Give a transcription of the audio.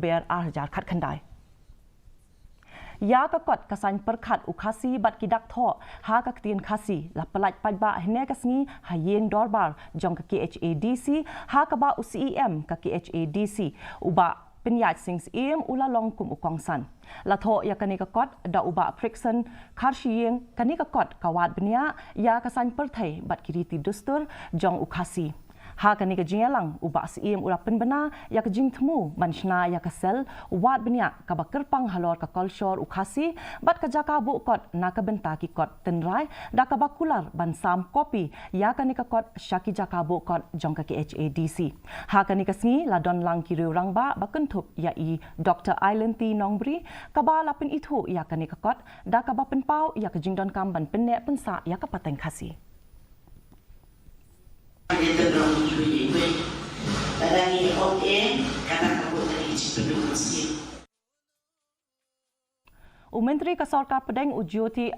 ber arjar khat khandai ya ka kot kasan perkhat ukasi bat kidak tho ha ka tin khasi la palaj pajba hne kasni hayeng dorbar jong ka KHADC ha ka ba UCEM ka KHADC uba penyat sings em ula long kum ukong san la tho ya kani ka kot da uba friction kharshiyeng kani ka kot kawat benya ya kasan perthai bat kiriti dustur jong ukasi ha kani ka jingalang uba siem ula penbena ya ka jing thmu manshna ya ka sel wat benya ka bakerpang halor ka kolshor ukhasi bat ka jaka bu kot na ka benta ki kot tenrai da ka bakular ban sam kopi ya kani ka kot shaki jaka bu kot jong ka KHADC ha kani ka sngi la don lang ki rangba bakentup ya i Dr. Island T Nongbri ka ba la pen ithu ya kani ka kot da ka ba pen pau ya ka jing don kam ban penne pensa ya ka pateng khasi Kita dorang hidup kadang ini okey, kadang kabut dari sebelum masjid. Menteri Kesarkar Pedeng Ujjoti